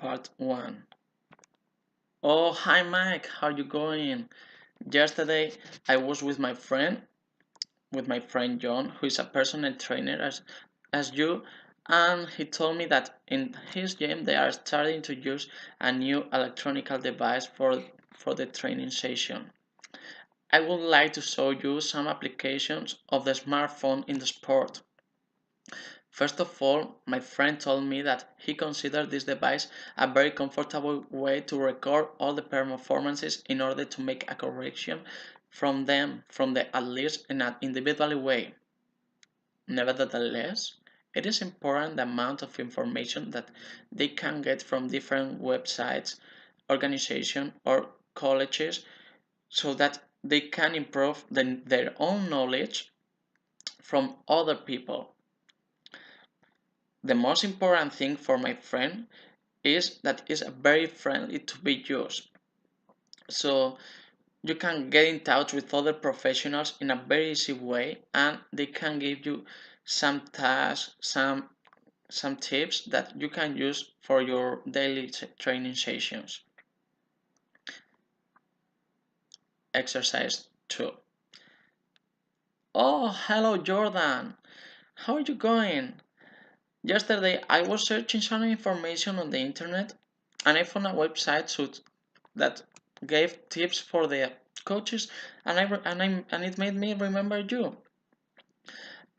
Part 1. Oh, hi Mike, how you going? Yesterday I was with my friend John, who is a personal trainer as you, and he told me that in his gym they are starting to use a new electronic device for the training session. I would like to show you some applications of the smartphone in the sport. First of all, my friend told me that he considered this device a very comfortable way to record all the performances in order to make a correction from them from the at least in an individual way. Nevertheless, it is important the amount of information that they can get from different websites, organizations, or colleges so that they can improve their own knowledge from other people. The most important thing for my friend is that it's very friendly to be used. So you can get in touch with other professionals in a very easy way and they can give you some tasks, some tips that you can use for your daily training sessions. Exercise 2. Oh, hello Jordan. How are you going? Yesterday I was searching some information on the internet and I found a website that gave tips for the coaches, and it made me remember you.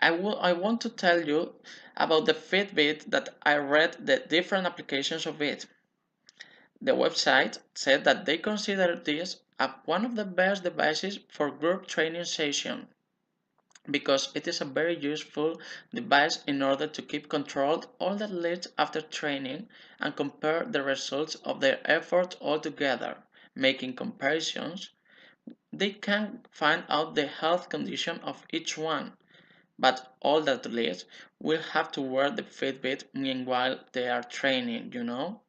I want to tell you about the Fitbit that I read the different applications of it. The website said that they consider this one of the best devices for group training session because it is a very useful device in order to keep control all the athletes after training and compare the results of their effort all together. Making comparisons, they can find out the health condition of each one, but all the athletes will have to wear the Fitbit meanwhile they are training, you know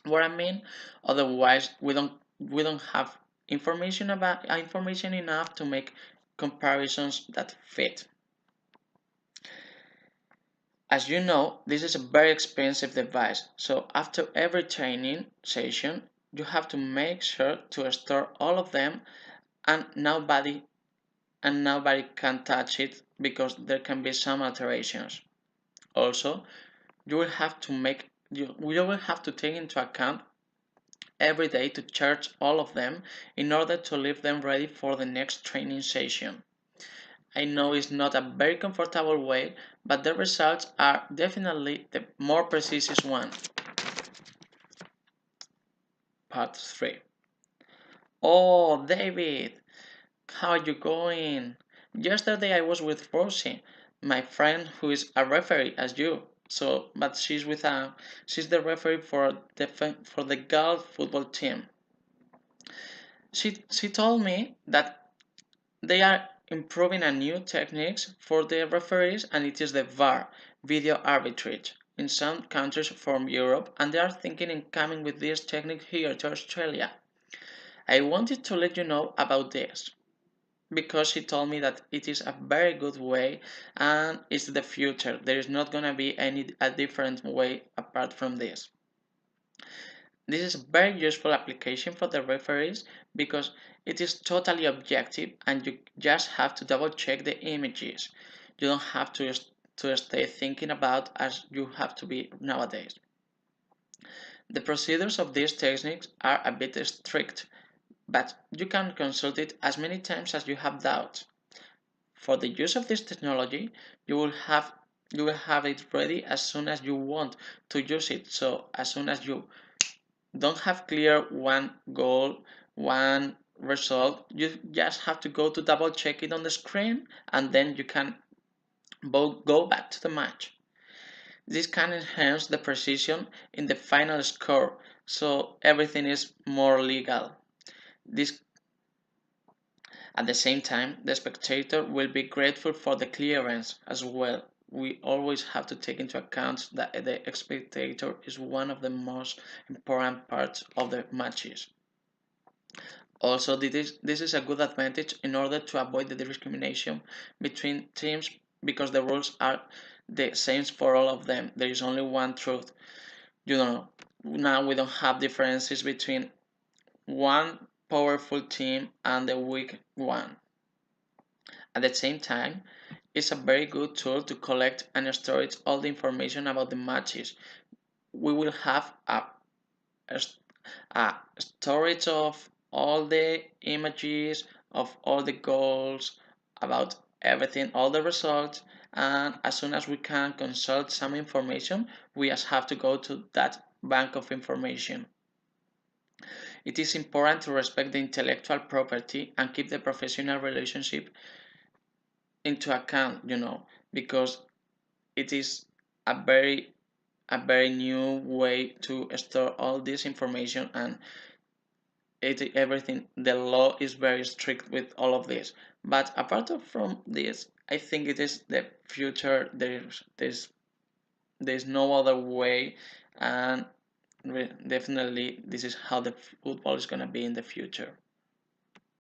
what I mean? Otherwise, we don't have information enough to make comparisons that fit. As you know, this is a very expensive device, so after every training session, you have to make sure to store all of them and nobody can touch it because there can be some alterations. Also, you will have to take into account every day to charge all of them in order to leave them ready for the next training session. I know it's not a very comfortable way, but the results are definitely the more precise one. Part 3. Oh, David, how are you going? Yesterday I was with Rosie, my friend who is a referee as you. But she's the referee for the girls football team. She told me that they are improving a new techniques for the referees and it is the VAR, video arbitrage, in some countries from Europe and they are thinking in coming with this technique here to Australia. I wanted to let you know about this because she told me that it is a very good way and it's the future. There is not gonna be a different way apart from this. This is a very useful application for the referees because it is totally objective and you just have to double check the images. You don't have to stay thinking about as you have to be nowadays. The procedures of these techniques are a bit strict, but you can consult it as many times as you have doubts. For the use of this technology, you will have it ready as soon as you want to use it. So as soon as you don't have clear one goal, one result, you just have to go to double check it on the screen and then you can go back to the match. This can enhance the precision in the final score, so everything is more legal. This At the same time, the spectator will be grateful for the clearance as well. We always have to take into account that the spectator is one of the most important parts of the matches. Also, this is a good advantage in order to avoid the discrimination between teams because the rules are the same for all of them. There is only one truth. You know, now we don't have differences between one powerful team and the weak one. At the same time, it's a very good tool to collect and store all the information about the matches. We will have a storage of all the images, of all the goals, about everything, all the results, and as soon as we can consult some information, we just have to go to that bank of information. It is important to respect the intellectual property and keep the professional relationship into account, because it is a very new way to store all this information, and everything, the law is very strict with all of this. But apart from this, I think it is the future. There's no other way, and definitely this is how the football is going to be in the future.